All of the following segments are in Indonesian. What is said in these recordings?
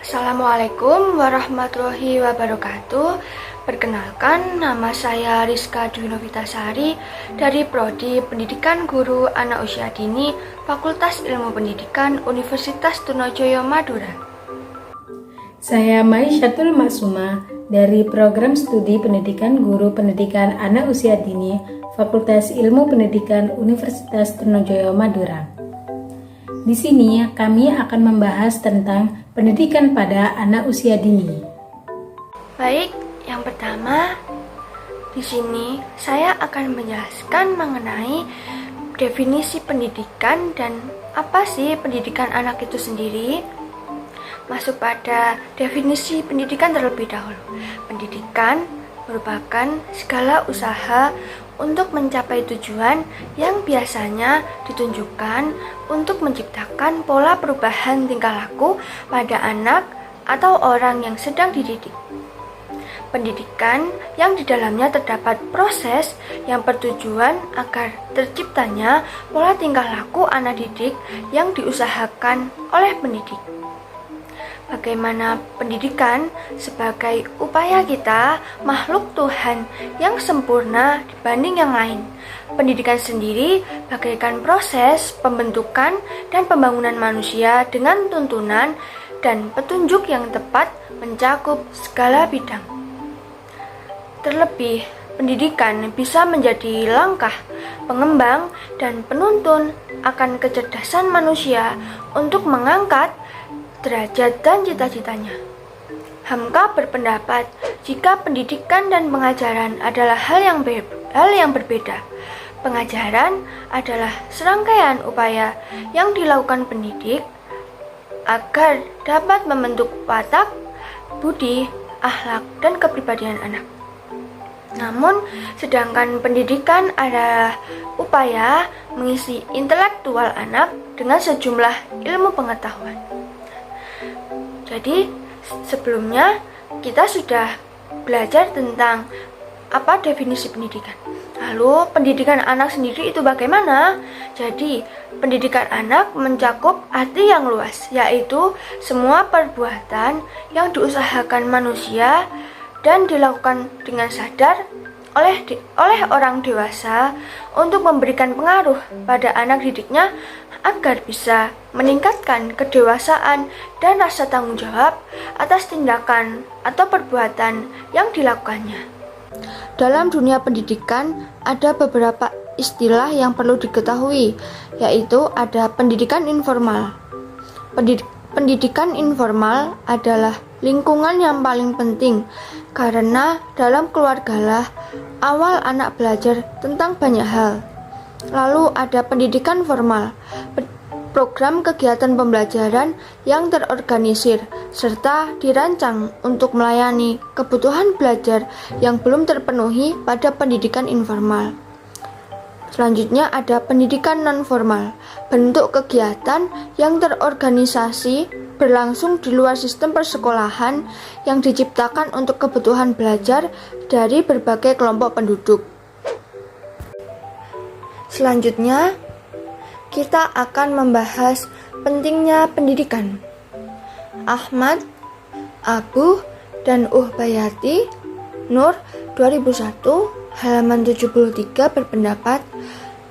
Assalamualaikum warahmatullahi wabarakatuh. Perkenalkan, nama saya Rizka Dwi Novitasari dari Prodi Pendidikan Guru Anak Usia Dini, Fakultas Ilmu Pendidikan Universitas Trunojoyo Madura. Saya Maisyatul Maksuma dari Program Studi Pendidikan Guru Pendidikan Anak Usia Dini, Fakultas Ilmu Pendidikan Universitas Trunojoyo Madura. Di sini kami akan membahas tentang pendidikan pada anak usia dini. Baik, yang pertama, di sini saya akan menjelaskan mengenai definisi pendidikan dan apa sih pendidikan anak itu sendiri. Masuk pada definisi pendidikan terlebih dahulu. Pendidikan merupakan segala usaha untuk mencapai tujuan yang biasanya ditunjukkan untuk menciptakan pola perubahan tingkah laku pada anak atau orang yang sedang dididik. Pendidikan yang di dalamnya terdapat proses yang bertujuan agar terciptanya pola tingkah laku anak didik yang diusahakan oleh pendidik. Bagaimana pendidikan sebagai upaya kita, makhluk Tuhan yang sempurna dibanding yang lain. Pendidikan sendiri bagaikan proses pembentukan dan pembangunan manusia dengan tuntunan dan petunjuk yang tepat mencakup segala bidang. Terlebih, pendidikan bisa menjadi langkah pengembang dan penuntun akan kecerdasan manusia untuk mengangkat derajat dan cita-citanya. Hamka berpendapat jika pendidikan dan pengajaran adalah hal yang berbeda. Pengajaran adalah serangkaian upaya yang dilakukan pendidik agar dapat membentuk watak, budi, akhlak, dan kepribadian anak. Namun, sedangkan pendidikan adalah upaya mengisi intelektual anak dengan sejumlah ilmu pengetahuan. Jadi, sebelumnya kita sudah belajar tentang apa definisi pendidikan. Lalu, pendidikan anak sendiri itu bagaimana? Jadi, pendidikan anak mencakup arti yang luas, yaitu semua perbuatan yang diusahakan manusia dan dilakukan dengan sadar oleh orang dewasa untuk memberikan pengaruh pada anak didiknya agar bisa meningkatkan kedewasaan dan rasa tanggung jawab atas tindakan atau perbuatan yang dilakukannya. Dalam dunia pendidikan ada beberapa istilah yang perlu diketahui, yaitu ada pendidikan informal. Pendidikan informal adalah lingkungan yang paling penting karena dalam keluargalah awal anak belajar tentang banyak hal. Lalu ada pendidikan formal, program kegiatan pembelajaran yang terorganisir serta dirancang untuk melayani kebutuhan belajar yang belum terpenuhi pada pendidikan informal. Selanjutnya ada pendidikan non-formal, bentuk kegiatan yang terorganisasi berlangsung di luar sistem persekolahan yang diciptakan untuk kebutuhan belajar dari berbagai kelompok penduduk. Selanjutnya, kita akan membahas pentingnya pendidikan. Ahmad, Abu, dan Uhbayati, Nur 2001, halaman 73 berpendapat,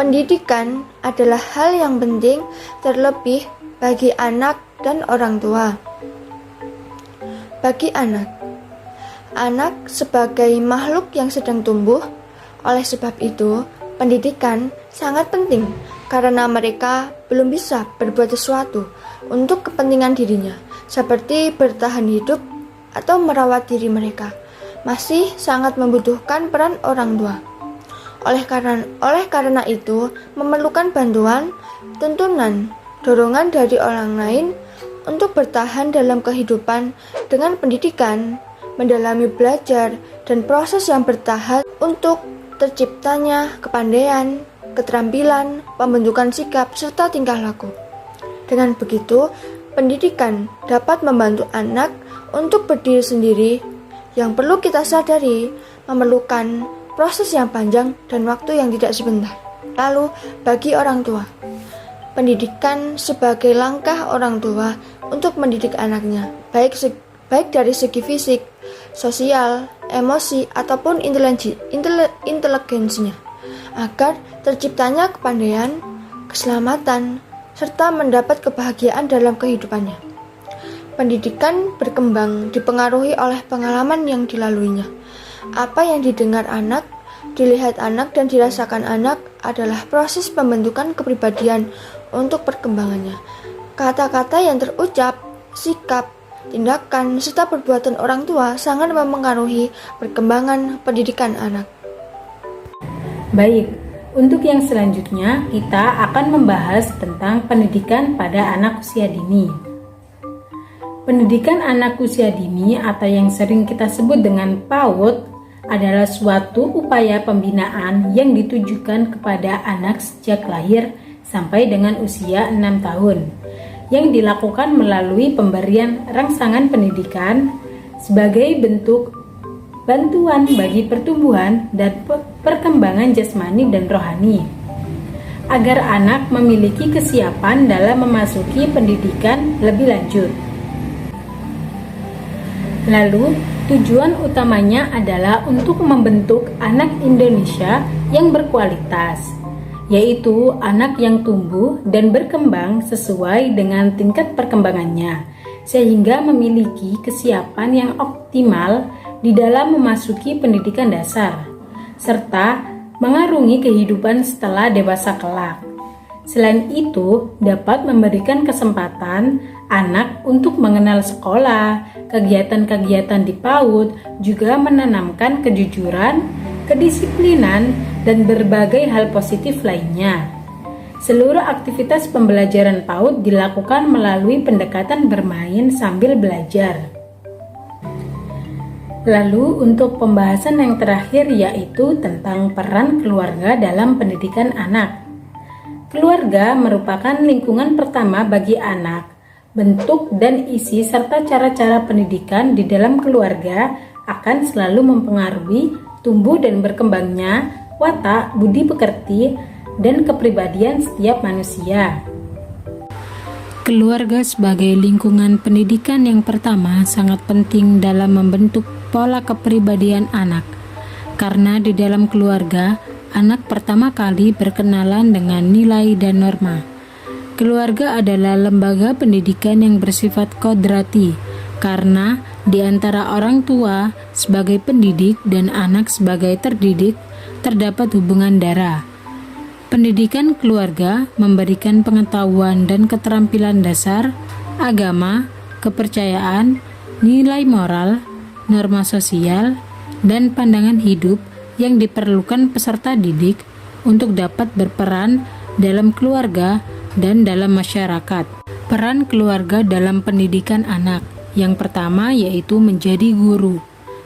pendidikan adalah hal yang penting terlebih bagi anak dan orang tua. Bagi anak sebagai makhluk yang sedang tumbuh, oleh sebab itu, pendidikan sangat penting karena mereka belum bisa berbuat sesuatu untuk kepentingan dirinya, seperti bertahan hidup atau merawat diri mereka. Masih sangat membutuhkan peran orang tua. Oleh karena itu, memerlukan bantuan, tuntunan, dorongan dari orang lain untuk bertahan dalam kehidupan dengan pendidikan, mendalami belajar, dan proses yang bertahap untuk terciptanya kepandaian, keterampilan, pembentukan sikap, serta tingkah laku. Dengan begitu, pendidikan dapat membantu anak untuk berdiri sendiri. Yang perlu kita sadari, memerlukan proses yang panjang dan waktu yang tidak sebentar. Lalu, bagi orang tua, pendidikan sebagai langkah orang tua untuk mendidik anaknya, baik dari segi fisik, sosial, emosi, ataupun inteligensinya, agar terciptanya kepandaian, keselamatan, serta mendapat kebahagiaan dalam kehidupannya. Pendidikan berkembang dipengaruhi oleh pengalaman yang dilaluinya. Apa yang didengar anak, dilihat anak, dan dirasakan anak adalah proses pembentukan kepribadian untuk perkembangannya. Kata-kata yang terucap, sikap, tindakan, serta perbuatan orang tua sangat mempengaruhi perkembangan pendidikan anak. Baik, untuk yang selanjutnya kita akan membahas tentang pendidikan pada anak usia dini. Pendidikan anak usia dini atau yang sering kita sebut dengan PAUD adalah suatu upaya pembinaan yang ditujukan kepada anak sejak lahir sampai dengan usia 6 tahun, yang dilakukan melalui pemberian rangsangan pendidikan sebagai bentuk bantuan bagi pertumbuhan dan perkembangan jasmani dan rohani, agar anak memiliki kesiapan dalam memasuki pendidikan lebih lanjut. Lalu, tujuan utamanya adalah untuk membentuk anak Indonesia yang berkualitas, yaitu anak yang tumbuh dan berkembang sesuai dengan tingkat perkembangannya, sehingga memiliki kesiapan yang optimal di dalam memasuki pendidikan dasar, serta mengarungi kehidupan setelah dewasa kelak. Selain itu, dapat memberikan kesempatan anak untuk mengenal sekolah, kegiatan-kegiatan di PAUD, juga menanamkan kejujuran, kedisiplinan, dan berbagai hal positif lainnya. Seluruh aktivitas pembelajaran PAUD dilakukan melalui pendekatan bermain sambil belajar. Lalu untuk pembahasan yang terakhir yaitu tentang peran keluarga dalam pendidikan anak. Keluarga merupakan lingkungan pertama bagi anak. Bentuk dan isi serta cara-cara pendidikan di dalam keluarga akan selalu mempengaruhi tumbuh dan berkembangnya watak, budi pekerti, dan kepribadian setiap manusia. Keluarga sebagai lingkungan pendidikan yang pertama sangat penting dalam membentuk pola kepribadian anak, karena di dalam keluarga, anak pertama kali berkenalan dengan nilai dan norma. Keluarga adalah lembaga pendidikan yang bersifat kodrati, karena di antara orang tua sebagai pendidik dan anak sebagai terdidik terdapat hubungan darah. Pendidikan keluarga memberikan pengetahuan dan keterampilan dasar, agama, kepercayaan, nilai moral, norma sosial, dan pandangan hidup yang diperlukan peserta didik untuk dapat berperan dalam keluarga dan dalam masyarakat. Peran keluarga dalam pendidikan anak. Yang pertama yaitu menjadi guru.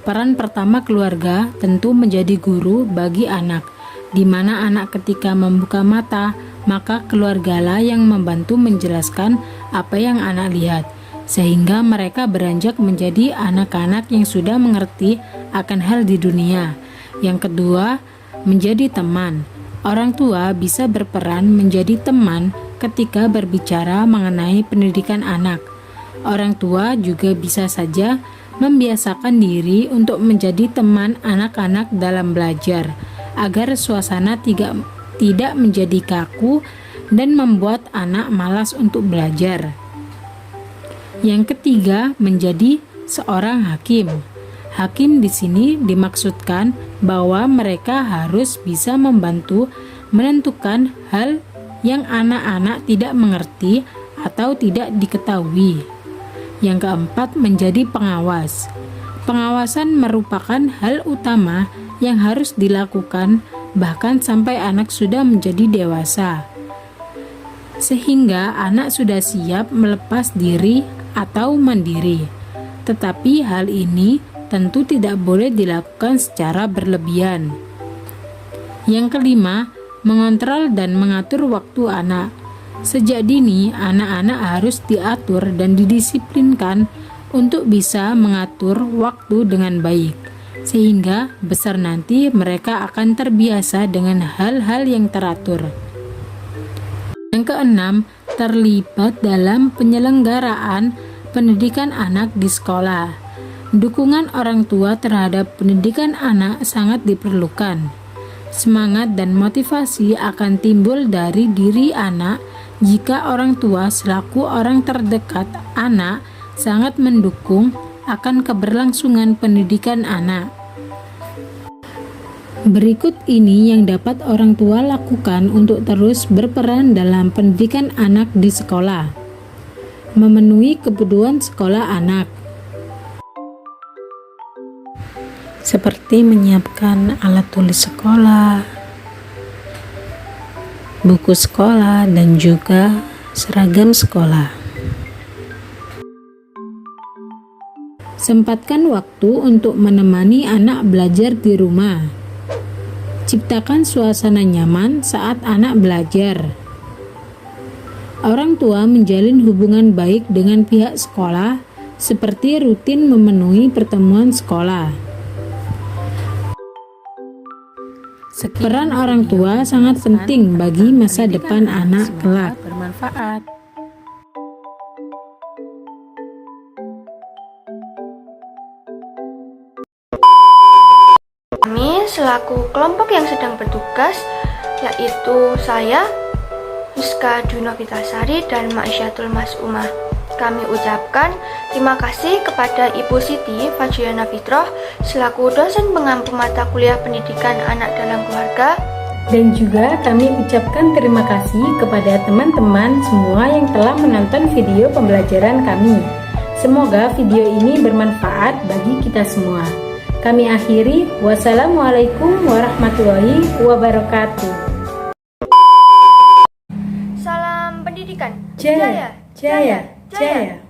Peran pertama keluarga tentu menjadi guru bagi anak, di mana anak ketika membuka mata, maka keluargalah yang membantu menjelaskan apa yang anak lihat, sehingga mereka beranjak menjadi anak-anak yang sudah mengerti akan hal di dunia. Yang kedua, menjadi teman. Orang tua bisa berperan menjadi teman ketika berbicara mengenai pendidikan anak. Orang tua juga bisa saja membiasakan diri untuk menjadi teman anak-anak dalam belajar, agar suasana tidak menjadi kaku dan membuat anak malas untuk belajar. Yang ketiga, menjadi seorang hakim. Hakim di sini dimaksudkan bahwa mereka harus bisa membantu menentukan hal yang anak-anak tidak mengerti atau tidak diketahui. Yang keempat, menjadi pengawas. Pengawasan merupakan hal utama yang harus dilakukan bahkan sampai anak sudah menjadi dewasa, sehingga anak sudah siap melepas diri atau mandiri. Tetapi hal ini tentu tidak boleh dilakukan secara berlebihan. Yang kelima, mengontrol dan mengatur waktu anak. Sejak dini, anak-anak harus diatur dan didisiplinkan untuk bisa mengatur waktu dengan baik, sehingga besar nanti mereka akan terbiasa dengan hal-hal yang teratur. Yang keenam, terlibat dalam penyelenggaraan pendidikan anak di sekolah. Dukungan orang tua terhadap pendidikan anak sangat diperlukan. Semangat dan motivasi akan timbul dari diri anak jika orang tua selaku orang terdekat anak sangat mendukung akan keberlangsungan pendidikan anak. Berikut ini yang dapat orang tua lakukan untuk terus berperan dalam pendidikan anak di sekolah. Memenuhi kebutuhan sekolah anak, seperti menyiapkan alat tulis sekolah, buku sekolah, dan juga seragam sekolah. Sempatkan waktu untuk menemani anak belajar di rumah. Ciptakan suasana nyaman saat anak belajar. Orang tua menjalin hubungan baik dengan pihak sekolah, seperti rutin memenuhi pertemuan sekolah. Peran orang tua sangat penting bagi masa depan anak kelak. Bermanfaat. Kami selaku kelompok yang sedang bertugas, yaitu saya, Rizka Dunovitasari dan Maisyatul Masumah. Kami ucapkan terima kasih kepada Ibu Siti Fajriana Fitroh selaku dosen pengampu mata kuliah pendidikan anak dalam keluarga. Dan juga kami ucapkan terima kasih kepada teman-teman semua yang telah menonton video pembelajaran kami. Semoga video ini bermanfaat bagi kita semua. Kami akhiri, wassalamualaikum warahmatullahi wabarakatuh. Salam pendidikan. Jaya, jaya, jaya.